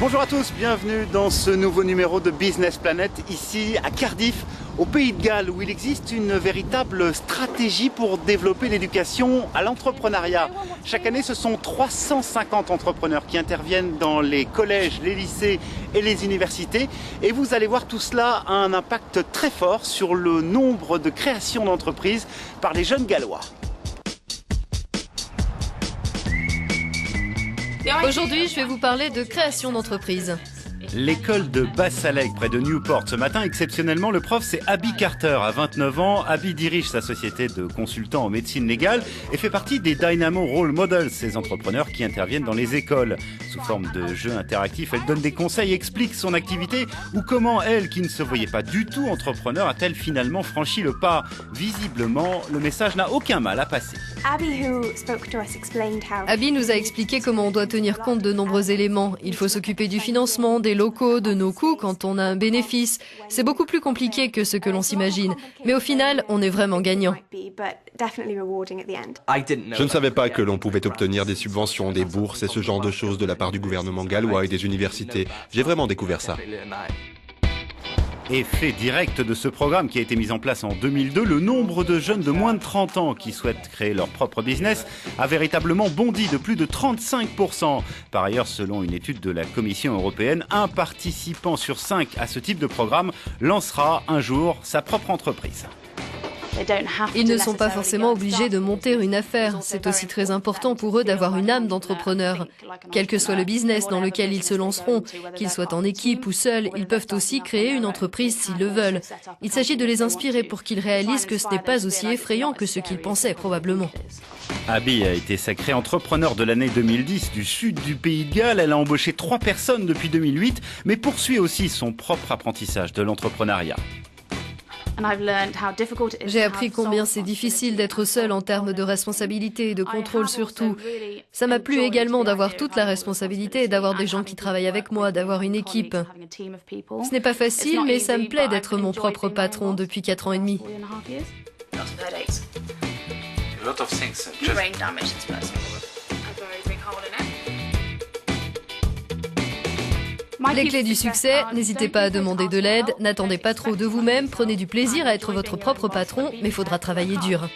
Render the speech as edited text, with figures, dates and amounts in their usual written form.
Bonjour à tous, bienvenue dans ce nouveau numéro de Business Planet, ici à Cardiff, au Pays de Galles, où il existe une véritable stratégie pour développer l'éducation à l'entrepreneuriat. Chaque année, ce sont 350 entrepreneurs qui interviennent dans les collèges, les lycées et les universités. Et vous allez voir, tout cela a un impact très fort sur le nombre de créations d'entreprises par les jeunes Gallois. Aujourd'hui, je vais vous parler de création d'entreprise. L'école de Bassaleg, près de Newport. Ce matin, exceptionnellement, le prof, c'est Abby Carter. À 29 ans, Abby dirige sa société de consultants en médecine légale et fait partie des Dynamo Role Models, ces entrepreneurs qui interviennent dans les écoles. Sous forme de jeux interactifs, elle donne des conseils, explique son activité ou comment elle, qui ne se voyait pas du tout entrepreneur, a-t-elle finalement franchi le pas. Visiblement, le message n'a aucun mal à passer. Abby nous a expliqué comment on doit tenir compte de nombreux éléments. Il faut s'occuper du financement, des locaux, de nos coûts quand on a un bénéfice. C'est beaucoup plus compliqué que ce que l'on s'imagine. Mais au final, on est vraiment gagnant. Je ne savais pas que l'on pouvait obtenir des subventions, des bourses et ce genre de choses de la part du gouvernement gallois et des universités. J'ai vraiment découvert ça. Effet direct de ce programme qui a été mis en place en 2002, le nombre de jeunes de moins de 30 ans qui souhaitent créer leur propre business a véritablement bondi de plus de 35%. Par ailleurs, selon une étude de la Commission européenne, un participant sur 5 à ce type de programme lancera un jour sa propre entreprise. Ils ne sont pas forcément obligés de monter une affaire. C'est aussi très important pour eux d'avoir une âme d'entrepreneur. Quel que soit le business dans lequel ils se lanceront, qu'ils soient en équipe ou seuls, ils peuvent aussi créer une entreprise s'ils le veulent. Il s'agit de les inspirer pour qu'ils réalisent que ce n'est pas aussi effrayant que ce qu'ils pensaient probablement. Abby a été sacrée entrepreneur de l'année 2010 du sud du Pays de Galles. Elle a embauché 3 personnes depuis 2008, mais poursuit aussi son propre apprentissage de l'entrepreneuriat. J'ai appris combien c'est difficile d'être seul en termes de responsabilité et de contrôle surtout. Ça m'a plu également d'avoir toute la responsabilité et d'avoir des gens qui travaillent avec moi, d'avoir une équipe. Ce n'est pas facile, mais ça me plaît d'être mon propre patron depuis 4 ans et demi. Les clés du succès, n'hésitez pas à demander de l'aide, n'attendez pas trop de vous-même, prenez du plaisir à être votre propre patron, mais il faudra travailler dur.